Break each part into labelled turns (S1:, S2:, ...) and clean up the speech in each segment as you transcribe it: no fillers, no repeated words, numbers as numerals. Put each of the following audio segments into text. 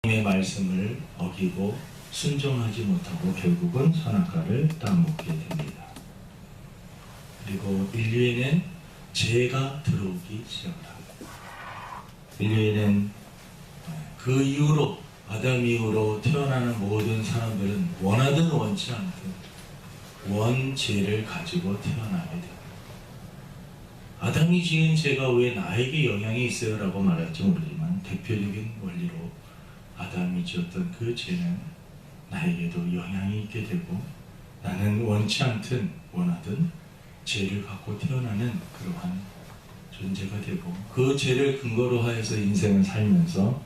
S1: 의 말씀을 어기고 순종하지 못하고 결국은 선악과를 따먹게 됩니다. 그리고 인류에는 죄가 들어오기 시작합니다. 인류에는 그 이후로 아담 이후로 태어나는 모든 사람들은 원하든 원치 않든 원죄를 가지고 태어나게 됩니다. 아담이 지은 죄가 왜 나에게 영향이 있어요? 라고 말할지 모르지만 대표적인 원리로 아담이 지었던 그 죄는 나에게도 영향이 있게 되고 나는 원치 않든 원하든 죄를 갖고 태어나는 그러한 존재가 되고 그 죄를 근거로 하여서 인생을 살면서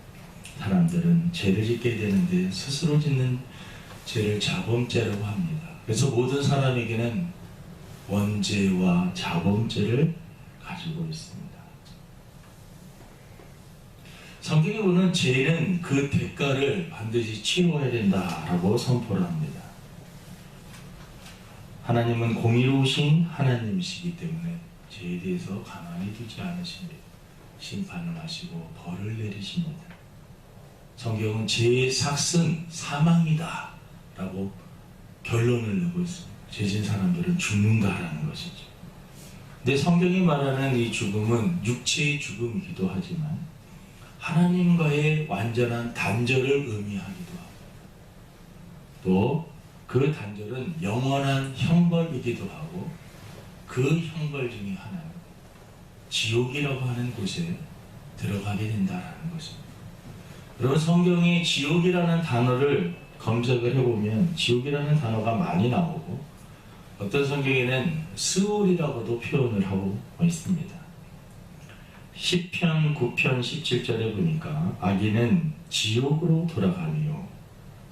S1: 사람들은 죄를 짓게 되는데 스스로 짓는 죄를 자범죄라고 합니다. 그래서 모든 사람에게는 원죄와 자범죄를 가지고 있습니다. 성경에 보면 죄는 그 대가를 반드시 치러야 된다라고 선포를 합니다. 하나님은 공의로우신 하나님이시기 때문에 죄에 대해서 가만히 두지 않으십니다. 심판을 하시고 벌을 내리십니다. 성경은 죄의 삭은 사망이다 라고 결론을 내고 있습니다. 죄진 사람들은 죽는다라는 것이죠. 근데 성경이 말하는 이 죽음은 육체의 죽음이기도 하지만 하나님과의 완전한 단절을 의미하기도 하고 또 그 단절은 영원한 형벌이기도 하고 그 형벌 중에 하나는 지옥이라고 하는 곳에 들어가게 된다라는 것입니다. 여러분 성경에 지옥이라는 단어를 검색을 해보면 지옥이라는 단어가 많이 나오고 어떤 성경에는 스울이라고도 표현을 하고 있습니다. 시편 9편 17절에 보니까 악인은 지옥으로 돌아가며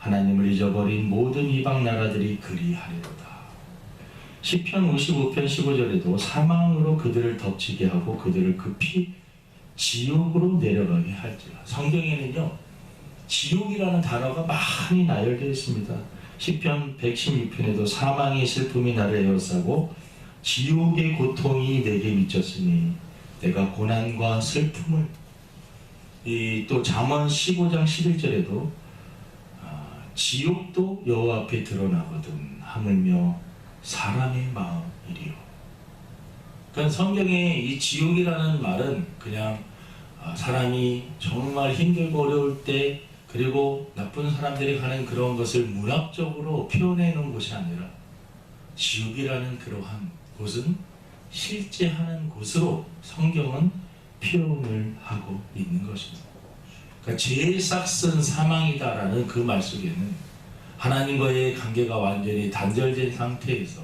S1: 하나님을 잊어버린 모든 이방 나라들이 그리하리로다. 시편 55편 15절에도 사망으로 그들을 덮치게 하고 그들을 급히 지옥으로 내려가게 할지라. 성경에는요 지옥이라는 단어가 많이 나열되어 있습니다. 시편 116편에도 사망의 슬픔이 나를 에워싸고 지옥의 고통이 내게 미쳤으니 내가 고난과 슬픔을 또 잠언 15장 11절에도 지옥도 여호와 앞에 드러나거든 하물며 사람의 마음이리요. 그러니까 성경에 이 지옥이라는 말은 그냥 사람이 정말 힘들고 어려울 때 그리고 나쁜 사람들이 가는 그런 것을 문학적으로 표현해 놓은 곳이 아니라 지옥이라는 그러한 곳은 실제 하는 곳으로 성경은 표현을 하고 있는 것입니다. 그러니까 죄의 삭은 사망이다라는 그 말 속에는 하나님과의 관계가 완전히 단절된 상태에서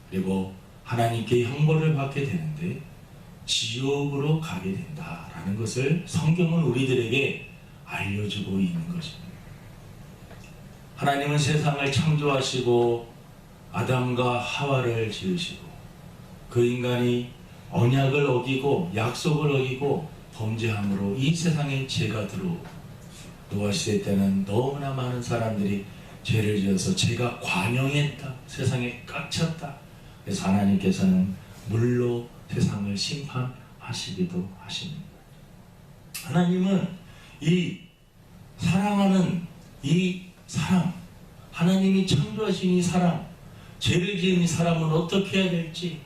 S1: 그리고 하나님께 형벌을 받게 되는데 지옥으로 가게 된다라는 것을 성경은 우리들에게 알려주고 있는 것입니다. 하나님은 세상을 창조하시고 아담과 하와를 지으시고 그 인간이 언약을 어기고 약속을 어기고 범죄함으로 이 세상에 죄가 들어오고 노아 시대 때는 너무나 많은 사람들이 죄를 지어서 죄가 관영했다. 세상에 깝쳤다. 그래서 하나님께서는 물로 세상을 심판하시기도 하십니다. 하나님은 이 사랑하는 이 사람, 하나님이 창조하신 이 사람, 죄를 지은 이 사람은 어떻게 해야 될지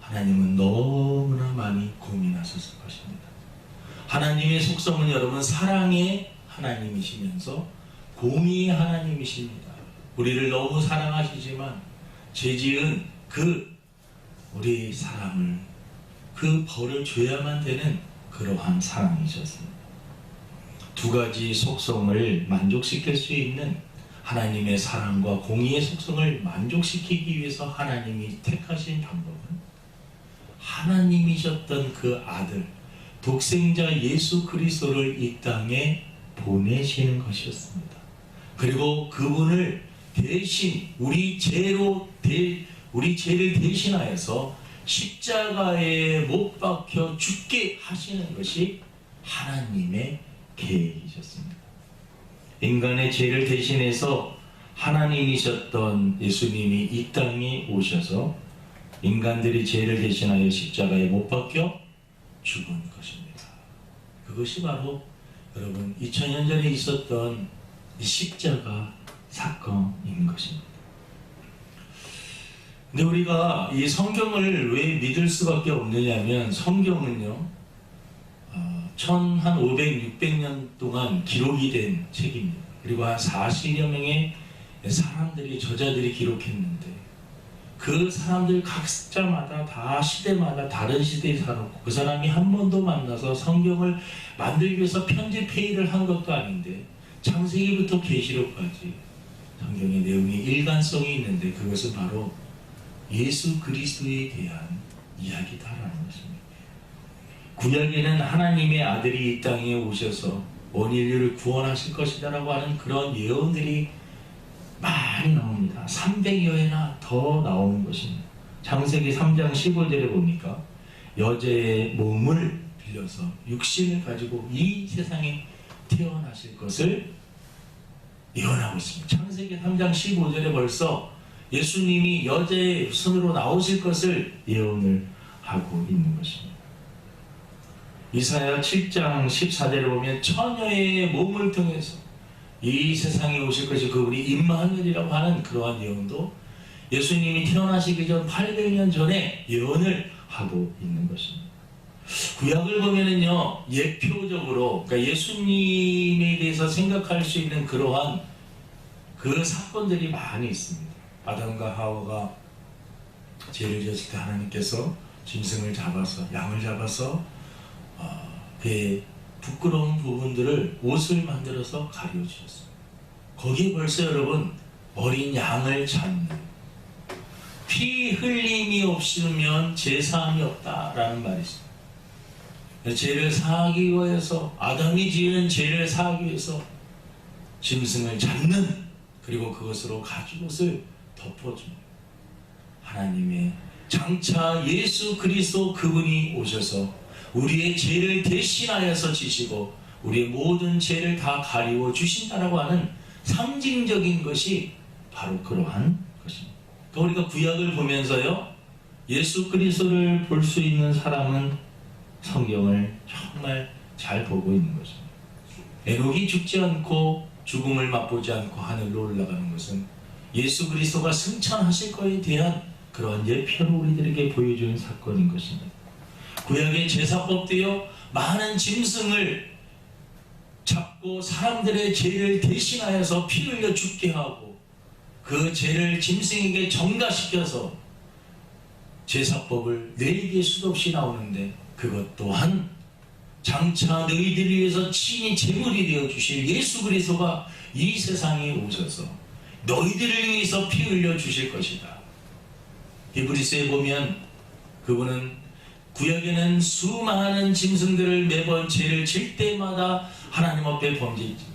S1: 하나님은 너무나 많이 고민하셨을 것입니다. 하나님의 속성은 여러분 사랑의 하나님이시면서 공의의 하나님이십니다. 우리를 너무 사랑하시지만 죄지은 우리 사람을 그 벌을 줘야만 되는 그러한 사랑이셨습니다. 두 가지 속성을 만족시킬 수 있는 하나님의 사랑과 공의의 속성을 만족시키기 위해서 하나님이 택하신 방법은 하나님이셨던 그 아들 독생자 예수 그리스도를 이 땅에 보내시는 것이었습니다. 그리고 그분을 대신 우리 죄를 대신하여서 십자가에 못 박혀 죽게 하시는 것이 하나님의 계획이셨습니다. 인간의 죄를 대신해서 하나님이셨던 예수님이 이 땅에 오셔서 인간들이 죄를 대신하여 십자가에 못 박혀 죽은 것입니다. 그것이 바로 여러분 2000년 전에 있었던 이 십자가 사건인 것입니다. 근데 우리가 이 성경을 왜 믿을 수밖에 없느냐면 성경은요 한 500, 600년 동안 기록이 된 책입니다. 그리고 한 40여 명의 사람들이 저자들이 기록했는데 그 사람들 각자마다 다 시대마다 다른 시대에 살았고 그 사람이 한 번도 만나서 성경을 만들기 위해서 편집회의를 한 것도 아닌데 창세기부터 계시록까지 성경의 내용이 일관성이 있는데 그것은 바로 예수 그리스도에 대한 이야기다라는 것입니다. 구약에는 하나님의 아들이 이 땅에 오셔서 온 인류를 구원하실 것이다 라고 하는 그런 예언들이 많이 나옵니다. 300여 회나 더 나오는 것입니다. 창세기 3장 15절에 보니까 여자의 몸을 빌려서 육신을 가지고 이 세상에 태어나실 것을 예언하고 있습니다. 창세기 3장 15절에 벌써 예수님이 여자의 손으로 나오실 것을 예언을 하고 있는 것입니다. 이사야 7장 14절에 보면 처녀의 몸을 통해서 이 세상에 오실 것이 그분이 임마누엘이라고 하는 그러한 예언도 예수님이 태어나시기 전 800년 전에 예언을 하고 있는 것입니다. 구약을 보면은요 예표적으로 그러니까 예수님에 대해서 생각할 수 있는 그러한 그 사건들이 많이 있습니다. 아담과 하와가 죄를 지었을 때 하나님께서 짐승을 잡아서 양을 잡아서 그의 부끄러운 부분들을 옷을 만들어서 가려주셨어요. 거기에 벌써 여러분 어린 양을 잡는 피 흘림이 없으면 제사함이 없다라는 말이 있습니다. 죄를 사하기 위해서 아담이 지은 죄를 사하기 위해서 짐승을 잡는 그리고 그것으로 가죽옷을 덮어줍니다. 하나님의 장차 예수 그리스도 그분이 오셔서 우리의 죄를 대신하여서 지시고 우리의 모든 죄를 다 가리워 주신다라고 하는 상징적인 것이 바로 그러한 것입니다. 그러니까 우리가 구약을 보면서요 예수 그리스도를 볼 수 있는 사람은 성경을 정말 잘 보고 있는 것입니다. 에녹이 죽지 않고 죽음을 맛보지 않고 하늘로 올라가는 것은 예수 그리스도가 승천하실 것에 대한 그러한 예표를 우리들에게 보여주는 사건인 것입니다. 구약의 제사법도요 많은 짐승을 잡고 사람들의 죄를 대신하여서 피 흘려 죽게 하고 그 죄를 짐승에게 전가시켜서 제사법을 4개 수도 없이 나오는데 그것 또한 장차 너희들을 위해서 친히 제물이 되어 주실 예수 그리스도가 이 세상에 오셔서 너희들을 위해서 피 흘려 주실 것이다. 히브리서에 보면 그분은 구약에는 수많은 짐승들을 매번 죄를 질 때마다 하나님 앞에 범죄했지만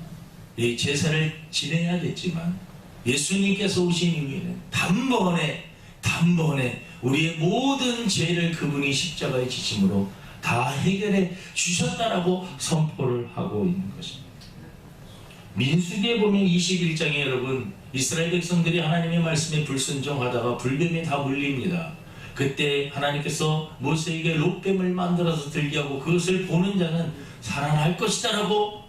S1: 이 제사를 지내야겠지만 예수님께서 오신 이후에는 단번에 우리의 모든 죄를 그분이 십자가에 지심으로 다 해결해 주셨다라고 선포를 하고 있는 것입니다. 민수기에 보면 21장에 여러분 이스라엘 백성들이 하나님의 말씀에 불순종하다가 불뱀에 다 물립니다. 그때 하나님께서 모세에게 롯뱀을 만들어서 들게 하고 그것을 보는 자는 살아날 것이다 라고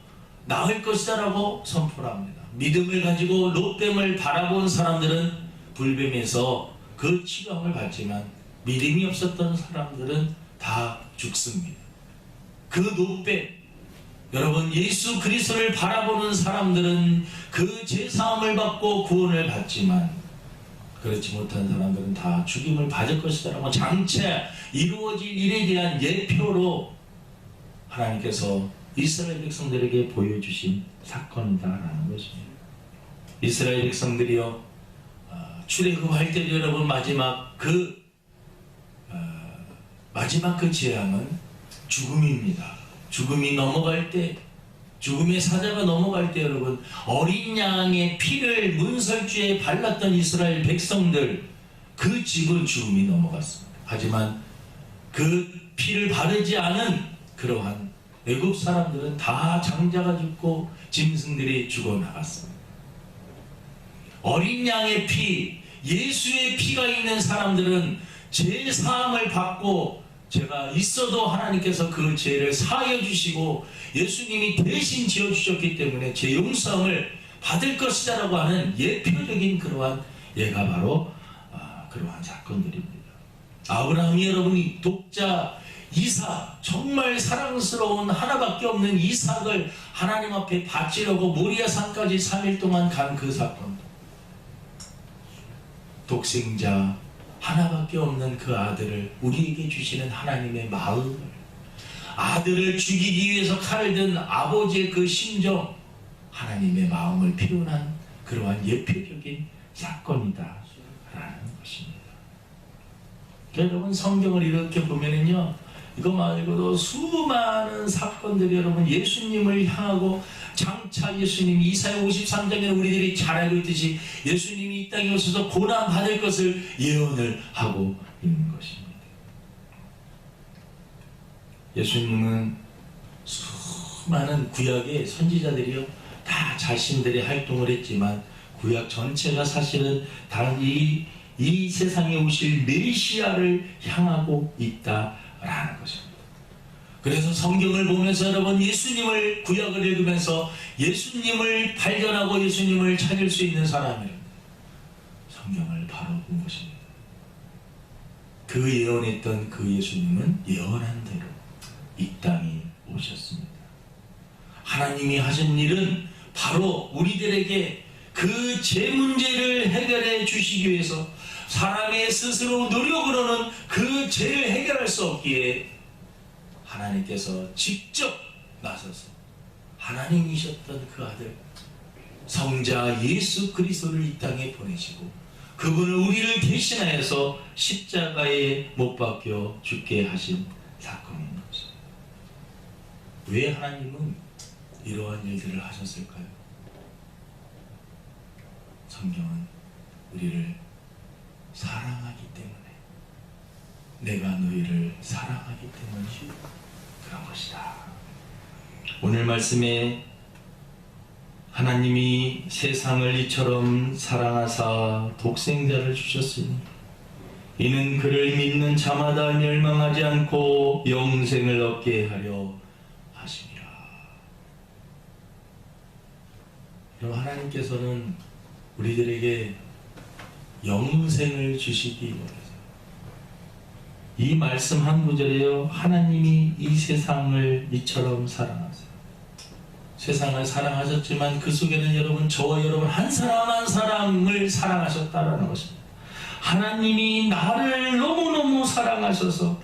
S1: 나을 것이다 라고 선포를 합니다. 믿음을 가지고 롯뱀을 바라본 사람들은 불뱀에서 그 치감을 받지만 믿음이 없었던 사람들은 다 죽습니다. 그 롯뱀 여러분 예수 그리스도를 바라보는 사람들은 그 제사함을 받고 구원을 받지만 그렇지 못한 사람들은 다 죽임을 받을 것이다 라고 장차 이루어질 일에 대한 예표로 하나님께서 이스라엘 백성들에게 보여주신 사건이다라는 것입니다. 이스라엘 백성들이요 출애굽할 때도 여러분 마지막 그 재앙은 죽음입니다. 죽음이 넘어갈 때 죽음의 사자가 넘어갈 때 여러분 어린 양의 피를 문설주에 발랐던 이스라엘 백성들 그 집은 죽음이 넘어갔습니다. 하지만 그 피를 바르지 않은 그러한 애굽 사람들은 다 장자가 죽고 짐승들이 죽어나갔습니다. 어린 양의 피 예수의 피가 있는 사람들은 죄 사함을 받고 제가 있어도 하나님께서 그 죄를 사하여 주시고 예수님이 대신 지어주셨기 때문에 제 용서를 받을 것이다 라고 하는 예표적인 그러한 예가 바로 그러한 사건들입니다. 아브라함이 여러분이 독자 이삭, 정말 사랑스러운 하나밖에 없는 이삭을 하나님 앞에 바치려고 모리아 산까지 3일 동안 간 그 사건, 독생자 하나밖에 없는 그 아들을 우리에게 주시는 하나님의 마음을, 아들을 죽이기 위해서 칼을 든 아버지의 그 심정, 하나님의 마음을 표현한 그러한 예표적인 사건이다 라는 것입니다. 여러분, 성경을 이렇게 보면은요, 이거 말고도 수많은 사건들이 여러분 예수님을 향하고, 장차 예수님 이사야 53장에는 우리들이 잘 알고 있듯이 예수님이 이 땅에 오셔서 고난받을 것을 예언을 하고 있는 것입니다. 예수님은 수많은 구약의 선지자들이요 다 자신들의 활동을 했지만 구약 전체가 사실은 이 세상에 오실 메시아를 향하고 있다라는 것입니다. 그래서 성경을 보면서 여러분 예수님을, 구약을 읽으면서 예수님을 발견하고 예수님을 찾을 수 있는 사람이라면 성경을 바로 본 것입니다. 그 예언했던 그 예수님은 예언한 대로 이 땅에 오셨습니다. 하나님이 하신 일은 바로 우리들에게 그 죄 문제를 해결해 주시기 위해서 사람의 스스로 노력으로는 그 죄를 해결할 수 없기에 하나님께서 직접 나서서 하나님이셨던 그 아들 성자 예수 그리스도를 이 땅에 보내시고 그분을 우리를 대신하여서 십자가에 못 박혀 죽게 하신 사건인 것입니다. 왜 하나님은 이러한 일들을 하셨을까요? 성경은 우리를 사랑하기 때문에, 내가 너희를 사랑하기 때문에 그런 것이다. 오늘 말씀에 하나님이 세상을 이처럼 사랑하사 독생자를 주셨으니 이는 그를 믿는 자마다 멸망하지 않고 영생을 얻게 하려 하심이라. 여러분, 하나님께서는 우리들에게 영생을 주시기 원해서 이 말씀 한 구절에요, 하나님이 이 세상을 이처럼 사랑하세요. 세상을 사랑하셨지만 그 속에는 여러분, 저와 여러분 한 사람 한 사람을 사랑하셨다라는 것입니다. 하나님이 나를 너무너무 사랑하셔서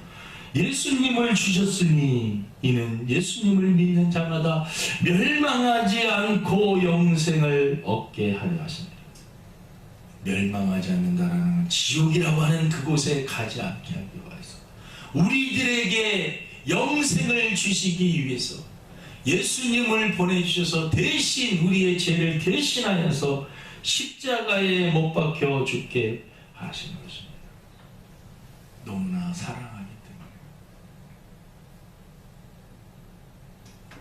S1: 예수님을 주셨으니 이는 예수님을 믿는 자마다 멸망하지 않고 영생을 얻게 하려 하십니다. 멸망하지 않는다라는 지옥이라고 하는 그곳에 가지 않게 하기 위해서, 우리들에게 영생을 주시기 위해서 예수님을 보내주셔서 대신 우리의 죄를 대신하여서 십자가에 못 박혀 죽게 하신 것입니다. 너무나 사랑하기 때문에.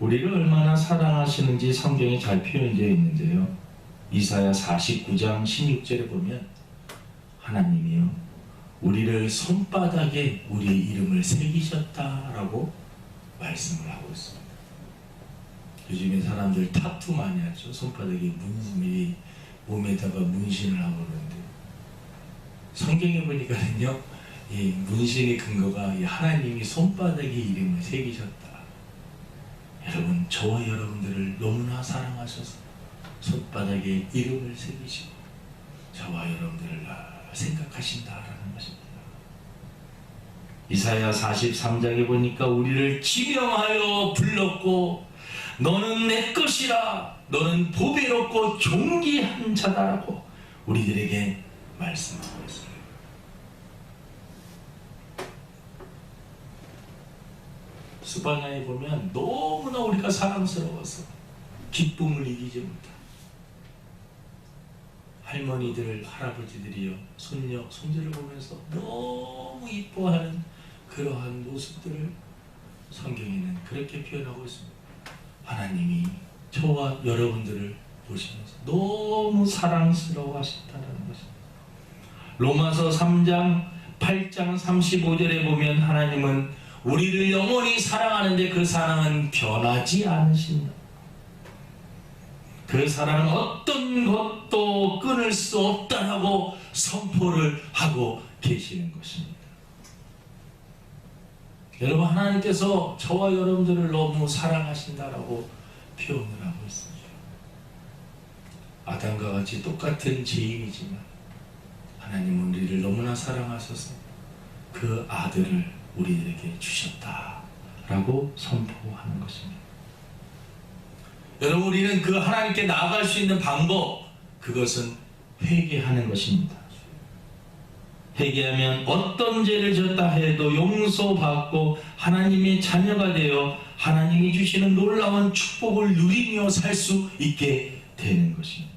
S1: 우리를 얼마나 사랑하시는지 성경에 잘 표현되어 있는데요, 이사야 49장 16절에 보면 하나님이요 우리를 손바닥에 우리의 이름을 새기셨다라고 말씀을 하고 있습니다. 요즘에 사람들 타투 많이 하죠. 손바닥에 문신이, 몸에다가 문신을 하고 그러는데 성경에 보니까는요, 이 문신의 근거가 이 하나님이 손바닥에 이름을 새기셨다. 여러분, 저와 여러분들을 너무나 사랑하셔서 손바닥에 이름을 새기시고 저와 여러분들을 생각하신다라는 것입니다. 이사야 43장에 보니까 우리를 지명하여 불렀고 너는 내 것이라, 너는 보배롭고 존귀한 자다라고 우리들에게 말씀하고 있어요. 스바냐에 보면 너무나 우리가 사랑스러워서 기쁨을 이기지 못한 할머니들, 할아버지들이요 손녀, 손주를 보면서 너무 이뻐하는 그러한 모습들을 성경에는 그렇게 표현하고 있습니다. 하나님이 저와 여러분들을 보시면서 너무 사랑스러워 하신다는 것입니다. 로마서 3장 8장 35절에 보면 하나님은 우리를 영원히 사랑하는데 그 사랑은 변하지 않으신다. 그 사랑은 어떤 것도 끊을 수 없다라고 선포를 하고 계시는 것입니다. 여러분, 하나님께서 저와 여러분들을 너무 사랑하신다라고 표현을 하고 있습니다. 아담과 같이 똑같은 죄인이지만 하나님은 우리를 너무나 사랑하셔서 그 아들을 우리에게 주셨다라고 선포하는 것입니다. 여러분, 우리는 그 하나님께 나아갈 수 있는 방법, 그것은 회개하는 것입니다. 회개하면 어떤 죄를 졌다 해도 용서받고 하나님의 자녀가 되어 하나님이 주시는 놀라운 축복을 누리며 살 수 있게 되는 것입니다.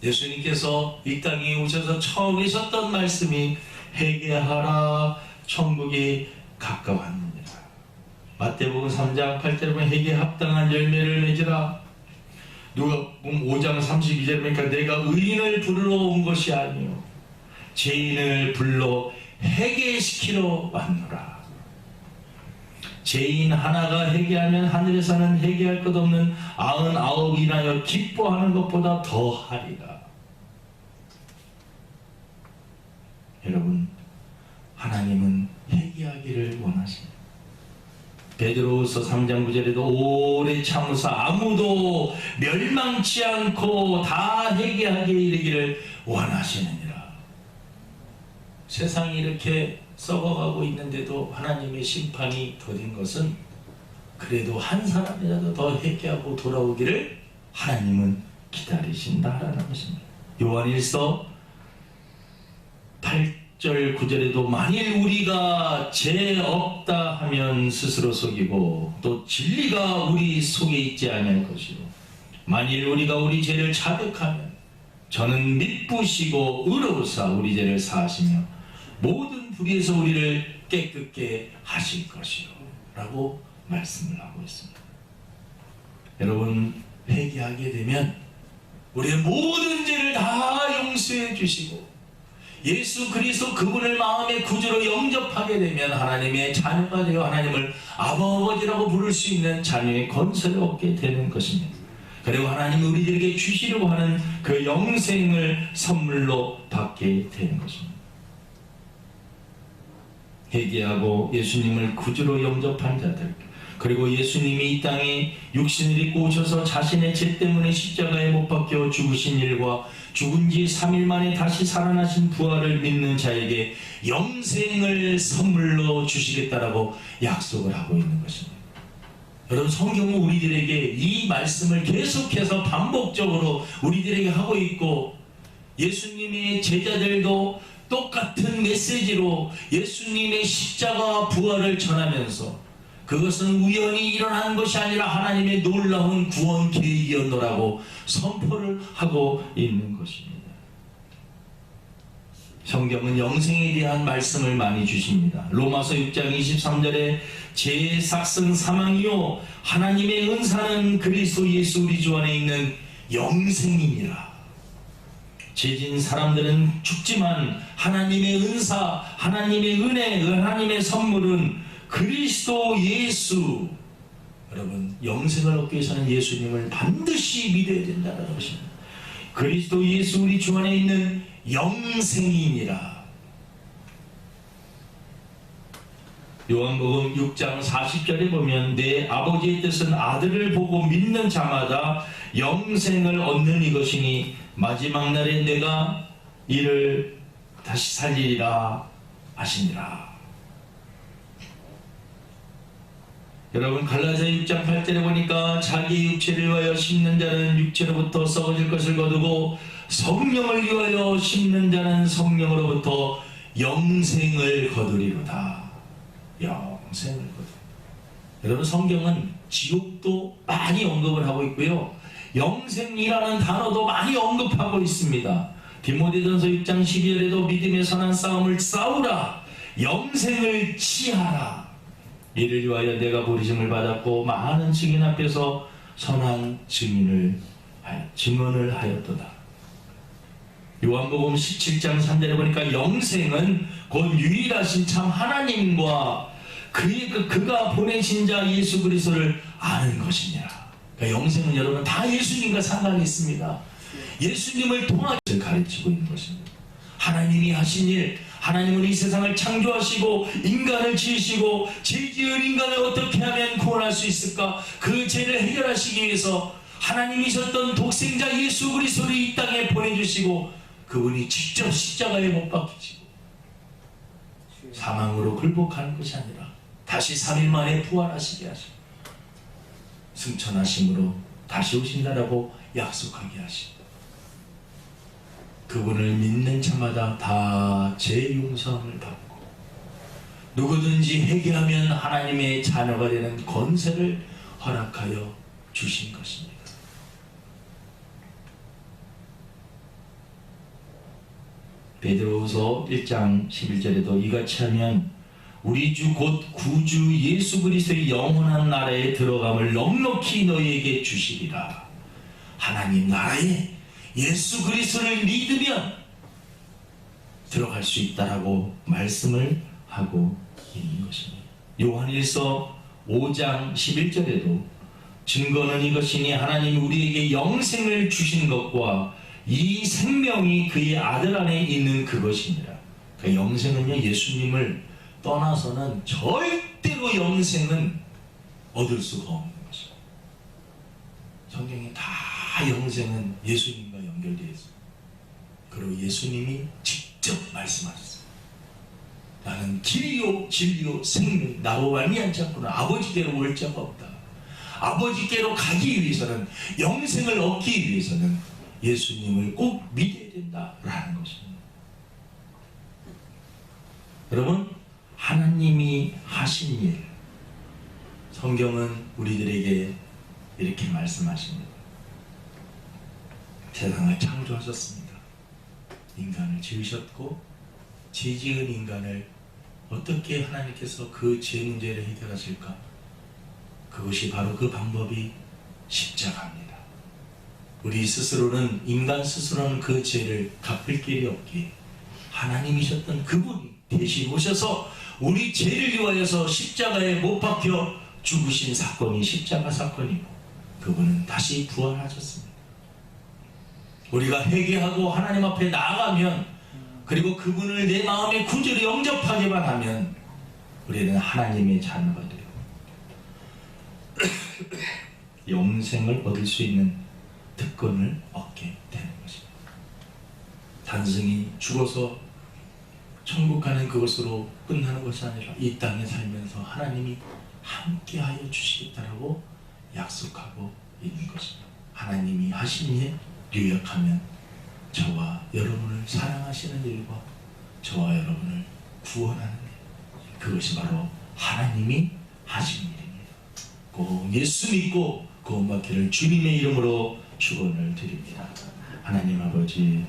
S1: 예수님께서 이 땅에 오셔서 처음 하셨던 말씀이 회개하라, 천국이 가까웠느니라. 마태복음 3장 8절에 보면 회개에 합당한 열매를 맺으라. 누가복음 5장 32절에 보니까 내가 의인을 부르러 온 것이 아니요 죄인을 불러 회개시키러 왔노라. 죄인 하나가 회개하면 하늘에서는 회개할 것 없는 99인하여 기뻐하는 것보다 더하리라. 여러분, 하나님은 회개하기를 원하십니다. 베드로후서 3장 9절에도 오래 참으사 아무도 멸망치 않고 다 회개하게 이르기를 원하시느니라. 세상이 이렇게 썩어가고 있는데도 하나님의 심판이 더딘 것은 그래도 한 사람이라도 더 회개하고 돌아오기를 하나님은 기다리신다라는 것입니다. 요한일서 8절 9절에도 만일 우리가 죄 없다 하면 스스로 속이고 또 진리가 우리 속에 있지 않을 것이요 만일 우리가 우리 죄를 자백하면 저는 미쁘시고 의로우사 우리 죄를 사하시며 모든 불의에서 우리를 깨끗게 하실 것이요 라고 말씀을 하고 있습니다. 여러분, 회개하게 되면 우리의 모든 죄를 다 용서해 주시고 예수 그리스도 그분을 마음의 구주로 영접하게 되면 하나님의 자녀가 되어 하나님을 아버지라고 부를 수 있는 자녀의 권세를 얻게 되는 것입니다. 그리고 하나님이 우리들에게 주시려고 하는 그 영생을 선물로 받게 되는 것입니다. 회개하고 예수님을 구주로 영접한 자들, 그리고 예수님이 이 땅에 육신을 입고 오셔서 자신의 죄 때문에 십자가에 못 박혀 죽으신 일과 죽은 지 3일 만에 다시 살아나신 부활을 믿는 자에게 영생을 선물로 주시겠다라고 약속을 하고 있는 것입니다. 여러분, 성경은 우리들에게 이 말씀을 계속해서 반복적으로 우리들에게 하고 있고 예수님의 제자들도 똑같은 메시지로 예수님의 십자가와 부활을 전하면서 그것은 우연히 일어난 것이 아니라 하나님의 놀라운 구원 계획이었노라고 선포를 하고 있는 것입니다. 성경은 영생에 대한 말씀을 많이 주십니다. 로마서 6장 23절에 죄의 삭은 사망이요 하나님의 은사는 그리스도 예수 우리 주 안에 있는 영생이니라. 죄진 사람들은 죽지만 하나님의 은사, 하나님의 은혜, 하나님의 선물은 그리스도 예수. 여러분, 영생을 얻기 위해서는 예수님을 반드시 믿어야 된다는 것입니다. 그리스도 예수 우리 주 안에 있는 영생이니라. 요한복음 6장 40절에 보면 내 아버지의 뜻은 아들을 보고 믿는 자마다 영생을 얻는 이것이니 마지막 날에 내가 이를 다시 살리리라 하시니라. 여러분, 갈라디아 6장 8절에 보니까 자기 육체를 위하여 심는 자는 육체로부터 썩어질 것을 거두고 성령을 위하여 심는 자는 성령으로부터 영생을 거두리로다. 영생을 거두. 여러분, 성경은 지옥도 많이 언급을 하고 있고요, 영생이라는 단어도 많이 언급하고 있습니다. 디모데전서 6장 12절에도 믿음의 선한 싸움을 싸우라, 영생을 취하라. 이를 위하여 내가 부르심을 받았고 많은 증인 앞에서 선한 증언을 하였도다. 요한복음 17장 3절에 보니까 영생은 곧 유일하신 참 하나님과 그가 보내신 자 예수 그리스도를 아는 것이니라. 그러니까 영생은 여러분 다 예수님과 상관이 있습니다. 예수님을 통하여 가르치고 있는 것입니다. 하나님이 하신 일, 하나님은 이 세상을 창조하시고 인간을 지으시고 죄 지은 인간을 어떻게 하면 구원할 수 있을까? 그 죄를 해결하시기 위해서 하나님이셨던 독생자 예수 그리스도를 이 땅에 보내주시고 그분이 직접 십자가에 못 박히시고 사망으로 굴복하는 것이 아니라 다시 3일 만에 부활하시게 하시고 승천하심으로 다시 오신다라고 약속하게 하시고 그분을 믿는 자마다 다 죄 용서함을 받고 누구든지 회개하면 하나님의 자녀가 되는 권세를 허락하여 주신 것입니다. 베드로후서 1장 11절에도 이같이 하면 우리 주 곧 구주 예수 그리스도의 영원한 나라에 들어감을 넉넉히 너희에게 주시리라. 하나님 나라에 예수 그리스도를 믿으면 들어갈 수 있다라고 말씀을 하고 있는 것입니다. 요한일서 5장 11절에도 증거는 이것이니 하나님이 우리에게 영생을 주신 것과 이 생명이 그의 아들 안에 있는 그것이니라. 그 영생은요, 예수님을 떠나서는 절대로 영생은 얻을 수가 없는 것입니다. 성경에 다 영생은 예수님과 연결되어 있습니다. 그리고 예수님이 직접 말씀하셨어요. 나는 길이요 진리요 생명, 나로 말미암지 않고는 아버지께로 올 자가 없다. 아버지께로 가기 위해서는, 영생을 얻기 위해서는 예수님을 꼭 믿어야 된다라는 것입니다. 여러분, 하나님이 하신 일, 성경은 우리들에게 이렇게 말씀하십니다. 세상을 창조하셨습니다. 인간을 지으셨고 죄 지은 인간을 어떻게 하나님께서 그 죄 문제를 해결하실까? 그것이 바로 그 방법이 십자가입니다. 우리 스스로는, 인간 스스로는 그 죄를 갚을 길이 없기에 하나님이셨던 그분이 대신 오셔서 우리 죄를 위하여서 십자가에 못 박혀 죽으신 사건이 십자가 사건이고 그분은 다시 부활하셨습니다. 우리가 회개하고 하나님 앞에 나아가면, 그리고 그분을 내 마음의 구주로 영접하기만 하면 우리는 하나님의 자녀가 되고 영생을 얻을 수 있는 특권을 얻게 되는 것입니다. 단순히 죽어서 천국 가는 그것으로 끝나는 것이 아니라 이 땅에 살면서 하나님이 함께하여 주시겠다라고 약속하고 있는 것입니다. 하나님이 하신 일 요약하면 저와 여러분을 사랑하시는 일과 저와 여러분을 구원하는 일, 그것이 바로 하나님이 하신 일입니다. 꼭 예수 믿고 구원받기를 주님의 이름으로 축원을 드립니다. 하나님 아버지,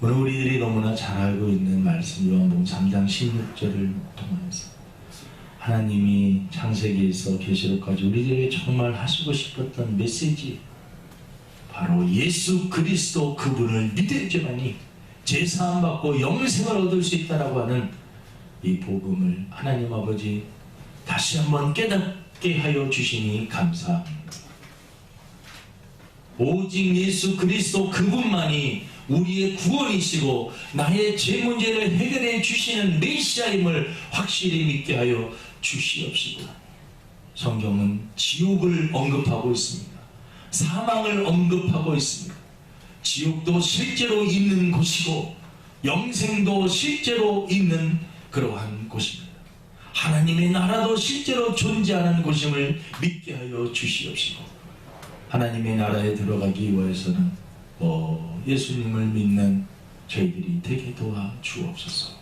S1: 오늘 우리들이 너무나 잘 알고 있는 말씀, 요한복음 3장 16절을 통해서 하나님이 창세기에서 계시록까지 우리들에게 정말 하시고 싶었던 메시지, 바로 예수 그리스도 그분을 믿을지만이 죄사함 받고 영생을 얻을 수 있다라고 하는 이 복음을 하나님 아버지 다시 한번 깨닫게 하여 주시니 감사합니다. 오직 예수 그리스도 그분만이 우리의 구원이시고 나의 죄 문제를 해결해 주시는 메시아임을 확실히 믿게 하여 주시옵시고, 성경은 지옥을 언급하고 있습니다. 사망을 언급하고 있습니다. 지옥도 실제로 있는 곳이고 영생도 실제로 있는 그러한 곳입니다. 하나님의 나라도 실제로 존재하는 곳임을 믿게 하여 주시옵시고, 하나님의 나라에 들어가기 위해서는 예수님을 믿는 저희들이 되게 도와 주옵소서.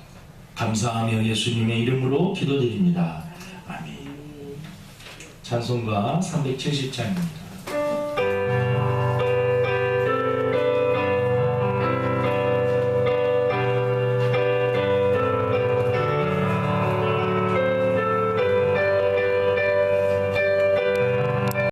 S1: 감사하며 예수님의 이름으로 기도드립니다. 아멘. 찬송가 370장입니다.